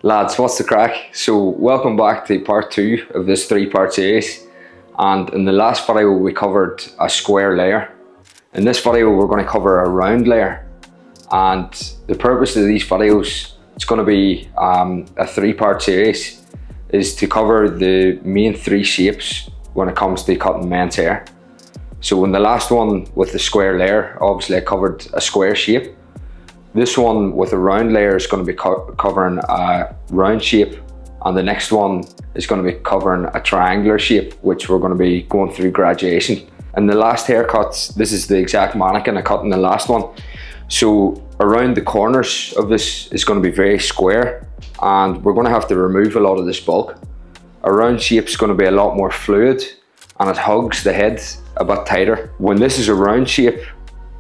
Lads, what's the crack? So welcome back to part 2 of this 3-part series, and in the last video we covered a square layer. In this video we're going to cover a round layer, and the purpose of these videos, it's going to be a 3-part series, is to cover the main 3 shapes when it comes to cutting men's hair. So in the last one with the square layer, obviously I covered a square shape. This one with a round layer is going to be covering a round shape, and the next one is going to be covering a triangular shape, which we're going to be going through graduation. In the last haircuts, this is the exact mannequin I cut in the last one. So around the corners of this is going to be very square, and we're going to have to remove a lot of this bulk. A round shape is going to be a lot more fluid, and it hugs the head a bit tighter. When this is a round shape,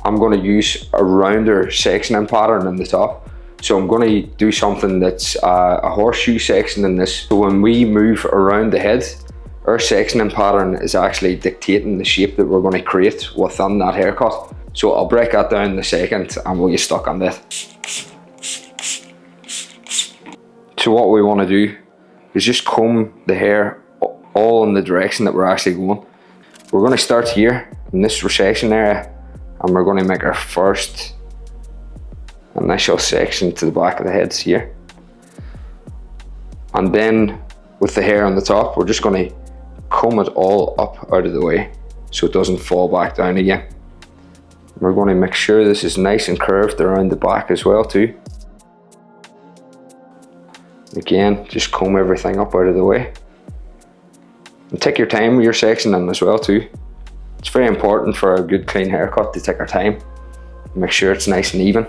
I'm going to use a rounder sectioning pattern in the top. So I'm going to do something that's a horseshoe section in this. So when we move around the head, our sectioning pattern is actually dictating the shape that we're going to create within that haircut. So I'll break that down in a second and we'll get stuck on that. So what we want to do is just comb the hair all in the direction that we're actually going. We're going to start here in this recession area, and we're going to make our first initial section to the back of the heads here. And then with the hair on the top, we're just going to comb it all up out of the way so it doesn't fall back down again. We're going to make sure this is nice and curved around the back as well too. Again, just comb everything up out of the way. And take your time with your sectioning as well too. It's very important for a good clean haircut to take our time, make sure it's nice and even.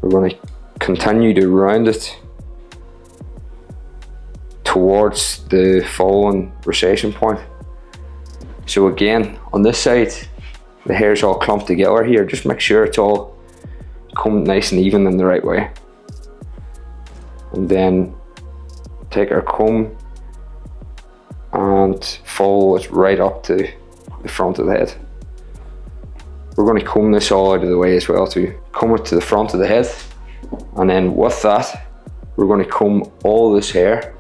We're going to continue to round it towards the following recession point. So again, on this side, the hair's all clumped together here. Just make sure it's all combed nice and even in the right way. And then take our comb and follow it right up to the front of the head. We're going to comb this all out of the way as well too. Comb it to the front of the head, and then with that we're going to comb all this hair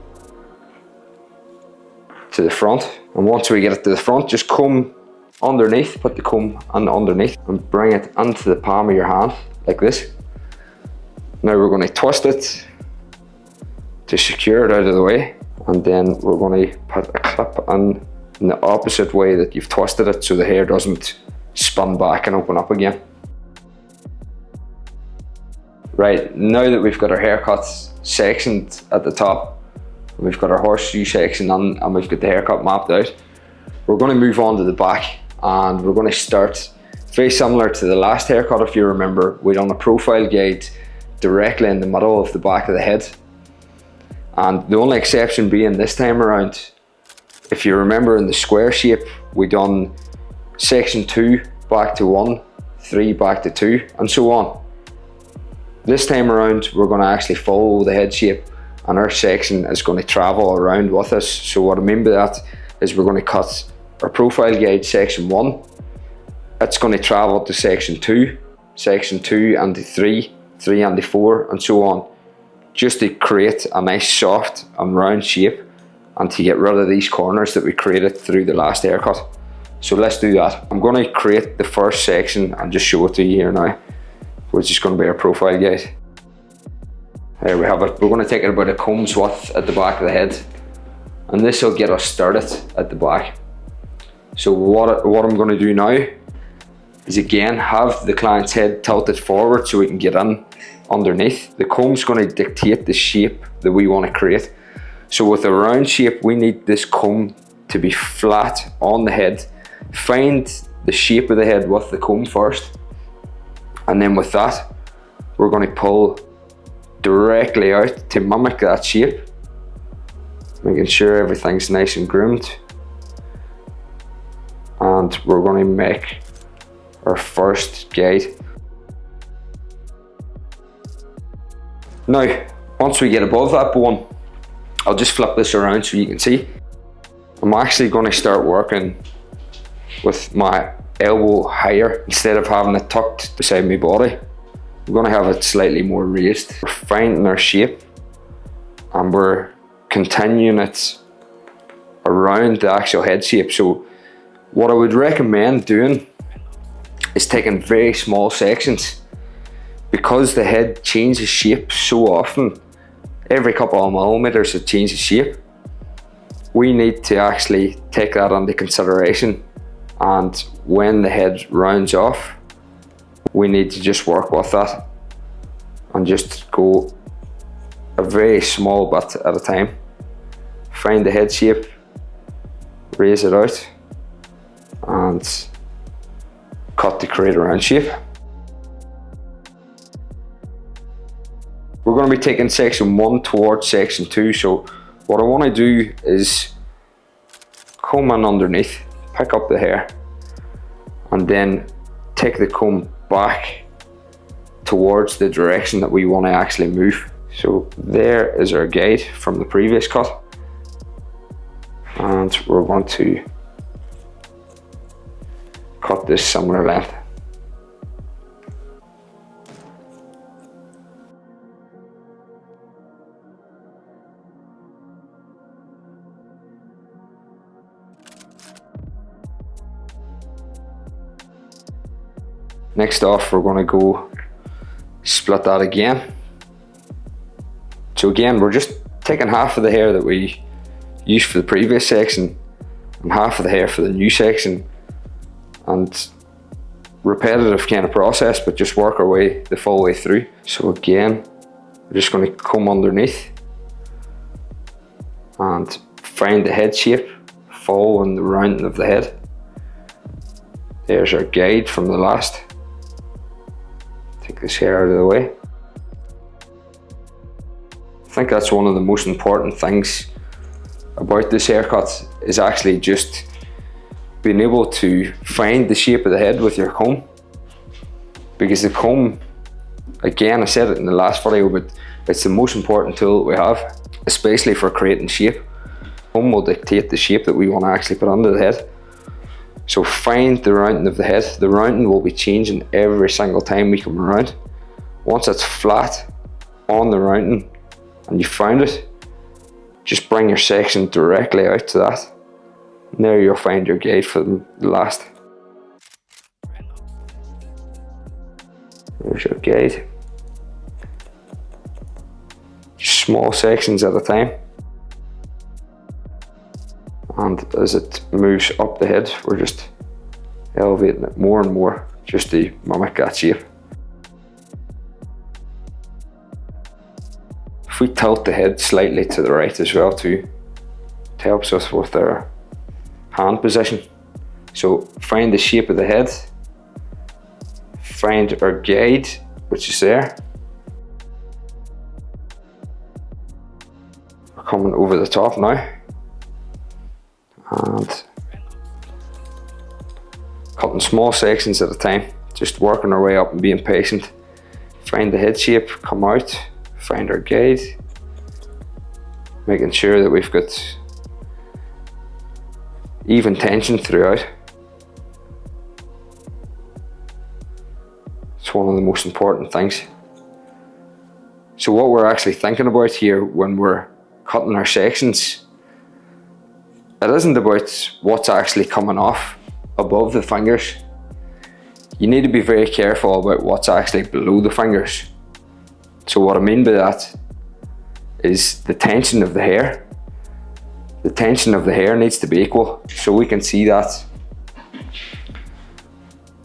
to the front. And once we get it to the front, just comb underneath, put the comb underneath and bring it into the palm of your hand like this. Now we're going to twist it to secure it out of the way, and then we're going to put a clip in the opposite way that you've twisted it, so the hair doesn't spin back and open up again. Right, now that we've got our haircuts sectioned at the top, we've got our horseshoe section on, and we've got the haircut mapped out, we're going to move on to the back, and we're going to start very similar to the last haircut. If you remember, we done a profile guide directly in the middle of the back of the head. And the only exception being this time around, if you remember in the square shape, we done section 2 back to 1, 3 back to 2, and so on. This time around, we're going to actually follow the head shape, and our section is going to travel around with us. So what I mean by that is we're going to cut our profile guide section 1. It's going to travel to section 2 and to 3 and to 4, and so on, just to create a nice soft and round shape and to get rid of these corners that we created through the last haircut. So let's do that. I'm going to create the first section and just show it to you here now, which is going to be our profile guide. There we have it. We're going to take it about a comb's width at the back of the head, and this will get us started at the back. So what I'm going to do now is again have the client's head tilted forward so we can get in underneath. The comb's going to dictate the shape that we want to create. So with a round shape, we need this comb to be flat on the head. Find the shape of the head with the comb first, and then with that we're going to pull directly out to mimic that shape, making sure everything's nice and groomed. And we're going to make our first guide. Now, once we get above that bone, I'll just flip this around so you can see. I'm actually going to start working with my elbow higher instead of having it tucked beside my body. I'm going to have it slightly more raised. We're finding our shape and we're continuing it around the actual head shape. So what I would recommend doing is taking very small sections, because the head changes shape so often. Every couple of millimeters it changes shape. We need to actually take that into consideration, and when the head rounds off, we need to just work with that and just go a very small bit at a time. Find the head shape, raise it out, and cut to create a round shape. We're going to be taking section 1 towards section 2, so what I want to do is comb in underneath, pick up the hair, and then take the comb back towards the direction that we want to actually move. So there is our guide from the previous cut, and we're going to cut this similar length. Next off, we're going to go split that again. So again, we're just taking half of the hair that we used for the previous section and half of the hair for the new section, and repetitive kind of process, but just work our way the full way through. So again, we're just going to comb underneath and find the head shape, following the rounding of the head. There's our guide from the last. Take this hair out of the way. I think that's one of the most important things about this haircut, is actually just being able to find the shape of the head with your comb. Because the comb, again, I said it in the last video, but it's the most important tool that we have, especially for creating shape. Comb will dictate the shape that we want to actually put under the head. So find the rounding of the head. The rounding will be changing every single time we come around. Once it's flat on the rounding and you found it, just bring your section directly out to that. And there you'll find your guide for the last. There's your guide. Small sections at a time. And as it moves up the head, we're just elevating it more and more, just to mimic that shape. If we tilt the head slightly to the right as well too, it helps us with our hand position. So find the shape of the head, find our guide, which is there. We're coming over the top now. And cutting small sections at a time, just working our way up and being patient. Find the head shape, come out, find our guide, making sure that we've got even tension throughout. It's one of the most important things. So what we're actually thinking about here when we're cutting our sections, it isn't about what's actually coming off above the fingers. You need to be very careful about what's actually below the fingers. So what I mean by that is the tension of the hair. The tension of the hair needs to be equal, so we can see that.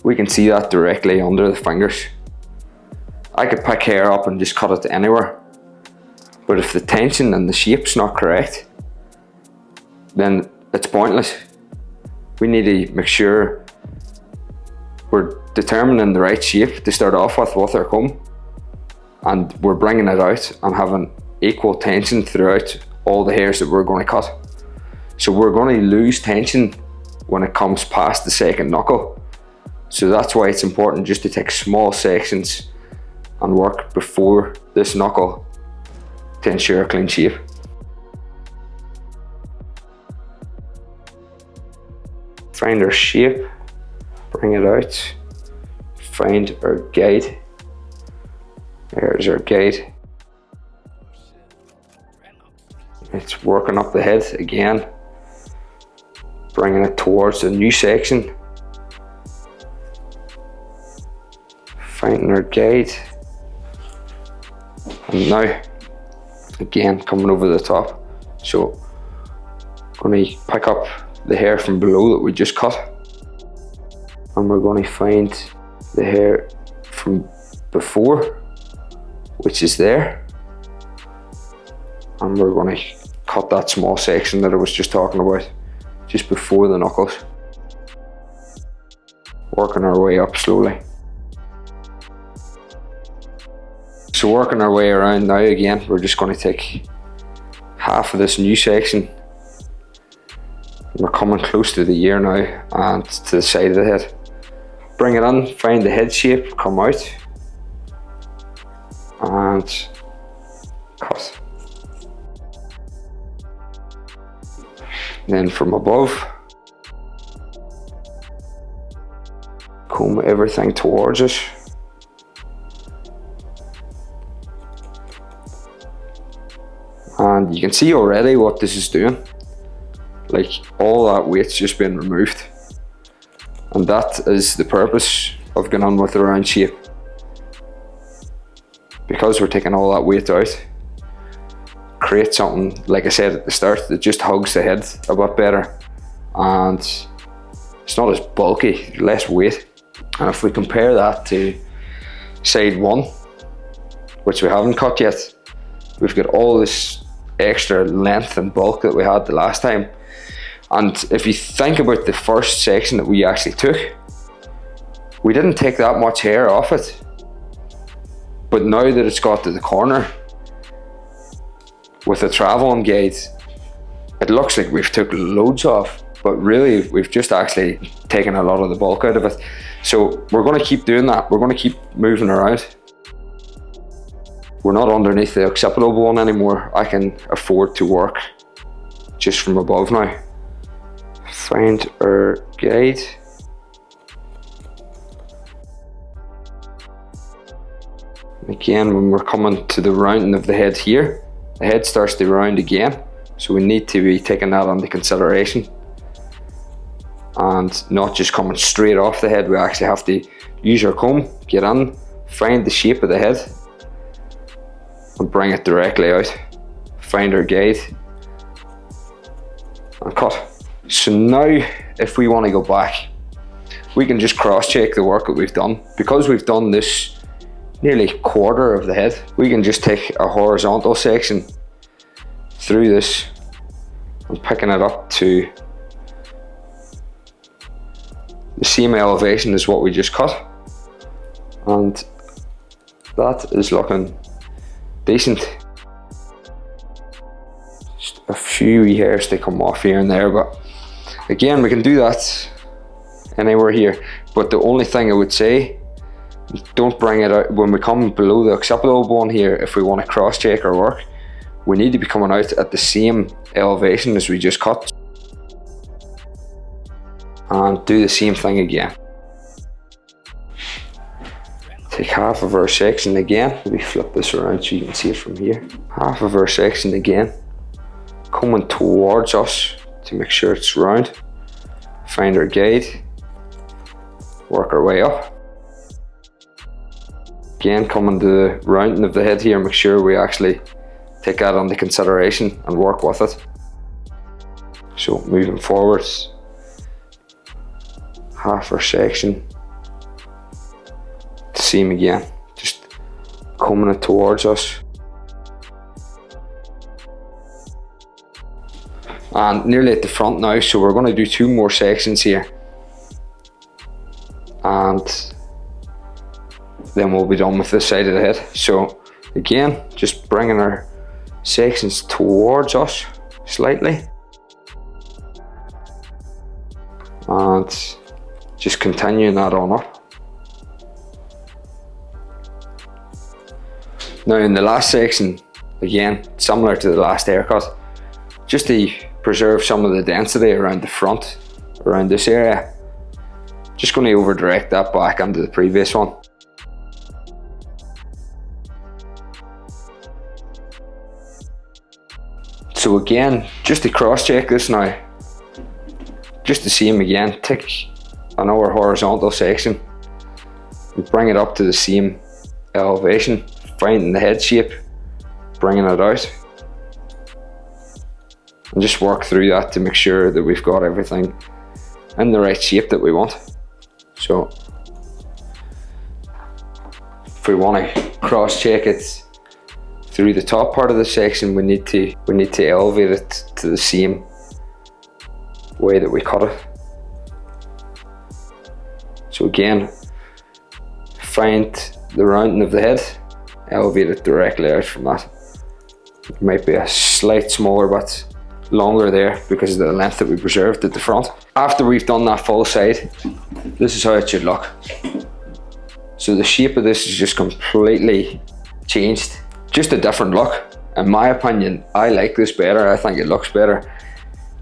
We can see that directly under the fingers. I could pick hair up and just cut it anywhere, but if the tension and the shape's not correct, then it's pointless. We need to make sure we're determining the right shape to start off with our comb, and we're bringing it out and having equal tension throughout all the hairs that we're going to cut. So we're going to lose tension when it comes past the second knuckle. So that's why it's important just to take small sections and work before this knuckle to ensure a clean shape. Find our shape, bring it out, find our guide. There's our guide. It's working up the head again, bringing it towards the new section, finding our guide, and now again coming over the top. So I'm going to pick up the hair from below that we just cut, and we're going to find the hair from before, which is there, and we're going to cut that small section that I was just talking about, just before the knuckles. Working our way up slowly. So working our way around now again, we're just going to take half of this new section. We're coming close to the ear now and to the side of the head. Bring it in, find the head shape, come out, and cut. Then from above, comb everything towards us. And you can see already what this is doing. Like, all that weight's just been removed. And that is the purpose of going on with the round shape. Because we're taking all that weight out, create something, like I said at the start, that just hugs the head a bit better. And it's not as bulky, less weight. And if we compare that to side one, which we haven't cut yet, we've got all this extra length and bulk that we had the last time. And if you think about the first section that we actually took, we didn't take that much hair off it. But now that it's got to the corner, with the traveling guide, it looks like we've took loads off, but really we've just actually taken a lot of the bulk out of it. So we're going to keep doing that. We're going to keep moving around. We're not underneath the occipital bone anymore. I can afford to work just from above now. Find our guide. Again, when we're coming to the rounding of the head here, the head starts to round again. So we need to be taking that into consideration. And not just coming straight off the head, we actually have to use our comb, get in, find the shape of the head, and bring it directly out. Find our guide, and cut. So now, if we want to go back, we can just cross-check the work that we've done. Because we've done this nearly quarter of the head, we can just take a horizontal section through this and picking it up to the same elevation as what we just cut. And that is looking decent. Just a few wee hairs to come off here and there, but again, we can do that anywhere here. But the only thing I would say, don't bring it out when we come below the occipital bone here. If we want to cross check our work, we need to be coming out at the same elevation as we just cut, and do the same thing again. Take half of our section again. Maybe flip this around so you can see it from here. Half of our section again, coming towards us to make sure it's round. Find our guide, work our way up. Again, coming to the rounding of the head here, make sure we actually take that into consideration and work with it. So moving forwards, half our section, the same again, just coming it towards us. And nearly at the front now, so we're going to do 2 more sections here, and then we'll be done with this side of the head. So again, just bringing our sections towards us slightly, and just continuing that on up. Now in the last section, again, similar to the last haircut, just to preserve some of the density around the front, around this area, just going to over direct that back into the previous one. So again, just to cross check this now, just the same again, take another horizontal section, bring it up to the same elevation, finding the head shape, bringing it out, and just work through that to make sure that we've got everything in the right shape that we want. So if we want to cross check it through the top part of the section, we need to elevate it to the same way that we cut it. So again, find the rounding of the head, elevate it directly out from that. It might be a slight smaller but longer there because of the length that we preserved at the front. After we've done that full side, this is how it should look. So the shape of this is just completely changed, just a different look. In my opinion, I like this better. I think it looks better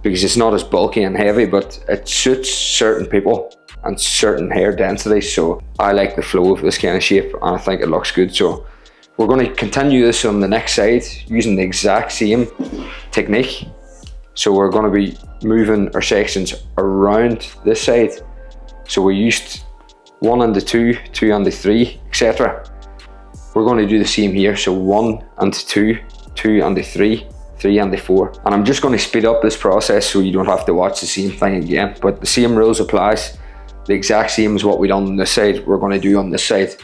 because it's not as bulky and heavy, but it suits certain people and certain hair densities. So I like the flow of this kind of shape and I think it looks good. So we're going to continue this on the next side using the exact same technique. So we're going to be moving our sections around this side. So we used 1 and 2, 2 and 3, etc. We're going to do the same here. So 1 and 2, 2 and 3, 3 and 4. And I'm just going to speed up this process so you don't have to watch the same thing again. But the same rules applies. The exact same as what we done on this side, we're going to do on this side,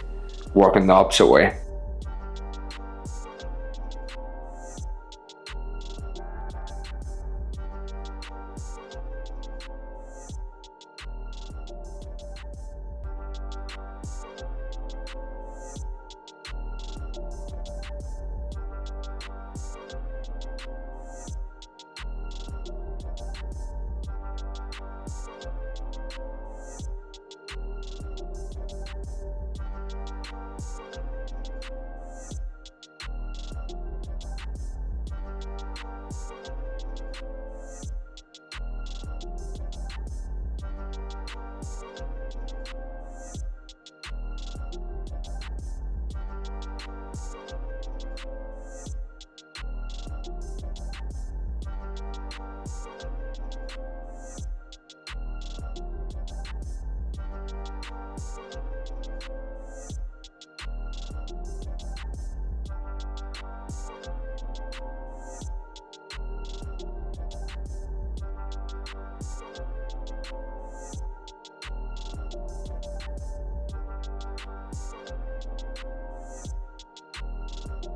working the opposite way.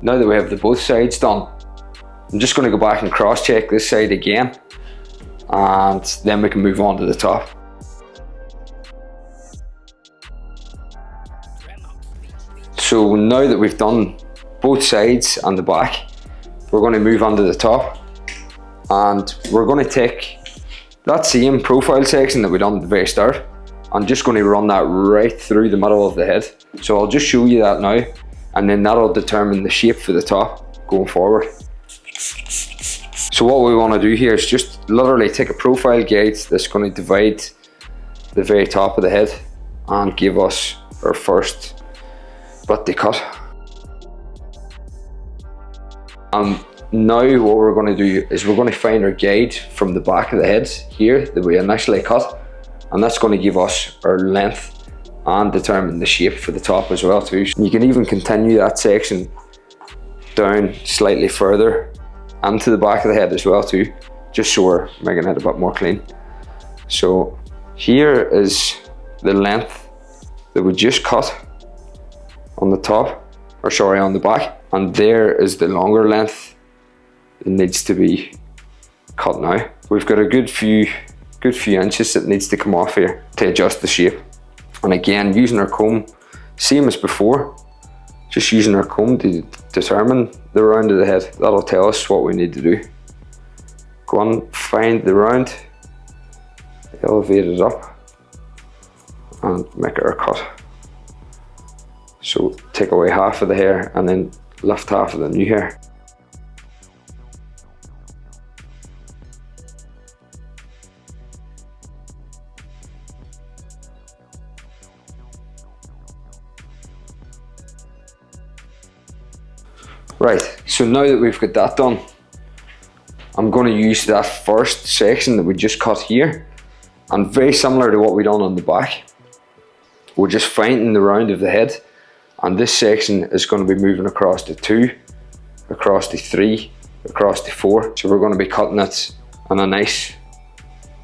Now that we have the both sides done, I'm just going to go back and cross check this side again, and then we can move on to the top. So now that we've done both sides and the back, we're going to move on to the top, and we're going to take that same profile section that we done at the very start. I'm just going to run that right through the middle of the head. So I'll just show you that now, and then that'll determine the shape for the top going forward. So what we want to do here is just literally take a profile guide that's going to divide the very top of the head and give us our first bit to cut. Now what we're going to do is we're going to find our guide from the back of the head here that we initially cut, and that's going to give us our length and determine the shape for the top as well too. You can even continue that section down slightly further into the back of the head as well too, just so we're making it a bit more clean. So here is the length that we just cut on the top, or sorry, on the back, and there is the longer length that needs to be cut now. We've got a good few inches that needs to come off here to adjust the shape. And again, using our comb, same as before, just using our comb to determine the round of the head. That'll tell us what we need to do. Go on, find the round, elevate it up, and make our cut. So take away half of the hair and then lift half of the new hair. Right, so now that we've got that done, I'm going to use that first section that we just cut here, and very similar to what we done on the back, we're just finding the round of the head, and this section is going to be moving across to 2, across to 3, across to 4. So we're going to be cutting it in a nice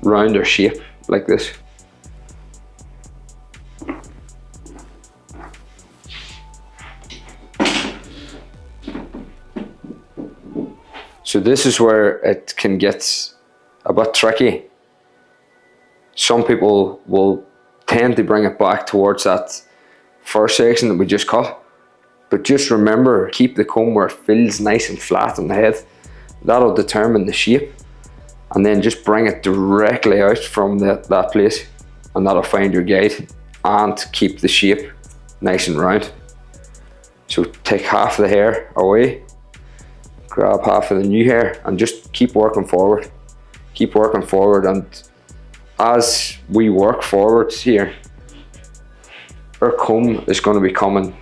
rounder shape like this. So this is where it can get a bit tricky. Some people will tend to bring it back towards that first section that we just cut. But just remember, keep the comb where it feels nice and flat on the head. That'll determine the shape. And then just bring it directly out from that place, and that'll find your guide and keep the shape nice and round. So take half the hair away, grab half of the new hair, and just keep working forward. Keep working forward, and as we work forwards here, our comb is going to be coming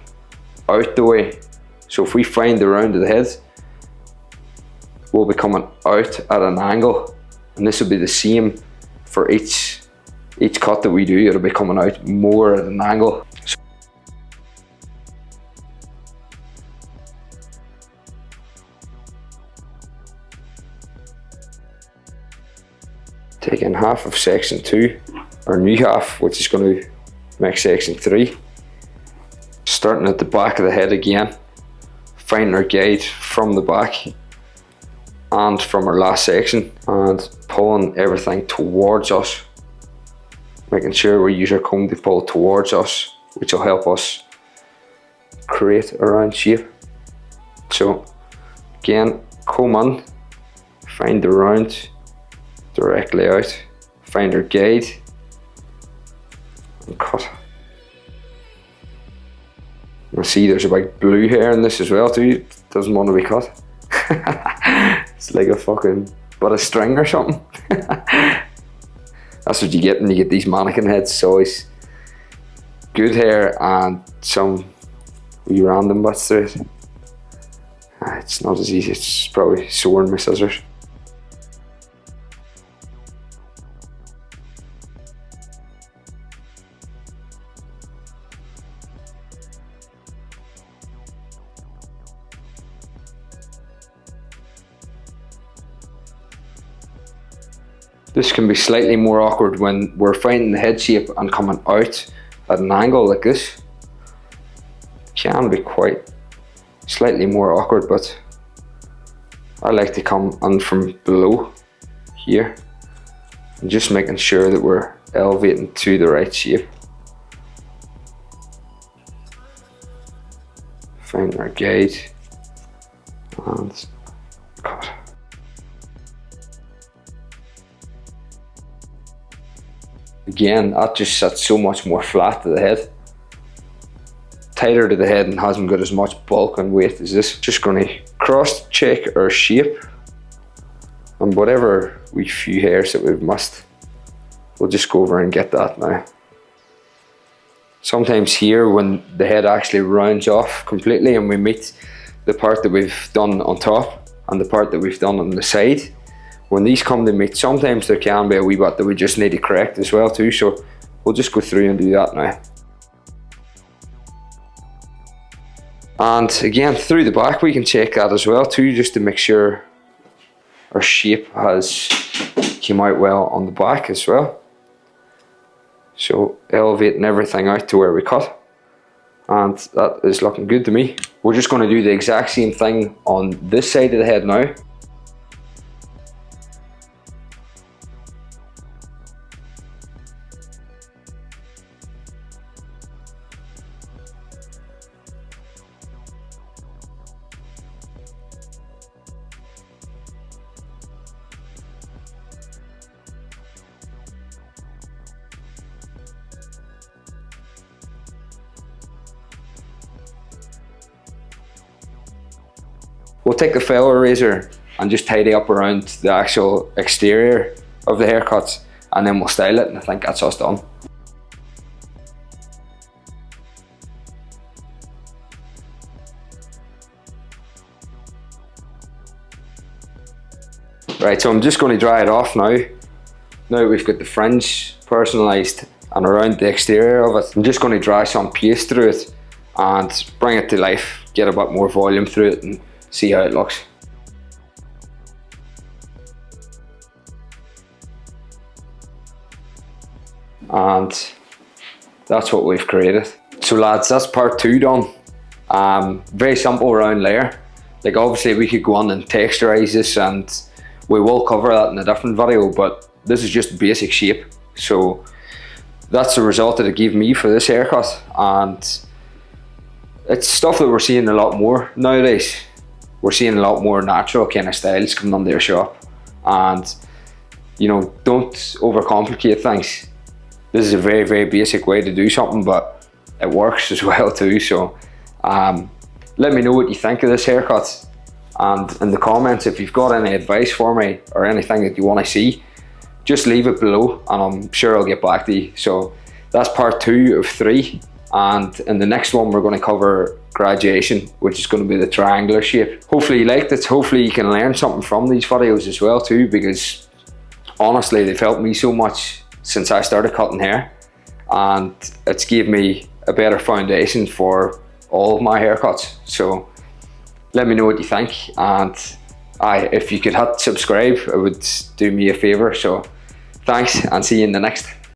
out the way. So if we find the round of the head, we'll be coming out at an angle, and this will be the same for each cut that we do. It'll be coming out more at an angle. Taking half of section 2, our new half, which is going to make section 3. Starting at the back of the head again, finding our guide from the back and from our last section, and pulling everything towards us, making sure we use our comb to pull towards us, which will help us create a round shape. So again, comb in, find the round directly out, find our guide and cut. You'll see there's a big blue hair in this as well too. It doesn't want to be cut. It's like a fucking bit of string or something. That's what you get when you get these mannequin heads. It's always good hair and some wee random bits through it. It's not as easy, it's probably sore in my scissors. This can be slightly more awkward when we're finding the head shape and coming out at an angle like this. It can be quite slightly more awkward, but I like to come in from below here and just making sure that we're elevating to the right shape. Find our guide and cut. Again, that just sits so much more flat to the head. Tighter to the head and hasn't got as much bulk and weight as this. Just going to cross check our shape, and whatever wee few hairs that we've missed, we'll just go over and get that now. Sometimes here when the head actually rounds off completely and we meet the part that we've done on top and the part that we've done on the side, when these come to meet, sometimes there can be a wee bit that we just need to correct as well too, so we'll just go through and do that now. And again, through the back we can check that as well too, just to make sure our shape has came out well on the back as well. So elevating everything out to where we cut, and that is looking good to me. We're just going to do the exact same thing on this side of the head now. We'll take the file razor and just tidy up around the actual exterior of the haircuts, and then we'll style it, and I think that's us done. Right, so I'm just going to dry it off now. Now that we've got the fringe personalised and around the exterior of it, I'm just going to dry some paste through it and bring it to life, get a bit more volume through it and see how it looks. And that's what we've created. So lads, that's part 2 done. Very simple round layer. Like obviously we could go on and texturize this, and we will cover that in a different video, but this is just a basic shape. So that's the result that it gave me for this haircut, and it's stuff that we're seeing a lot more nowadays. We're seeing a lot more natural kind of styles coming onto your shop, and you know, don't overcomplicate things. This is a very, very basic way to do something, but it works as well too. So let me know what you think of this haircut, and in the comments if you've got any advice for me or anything that you want to see, just leave it below and I'm sure I'll get back to you. So that's part 2 of 3, and in the next one we're going to cover graduation, which is going to be the triangular shape. Hopefully you liked it. Hopefully you can learn something from these videos as well too, because honestly they've helped me so much since I started cutting hair, and it's gave me a better foundation for all of my haircuts. So let me know what you think, and if you could hit subscribe, it would do me a favour. So thanks, and see you in the next.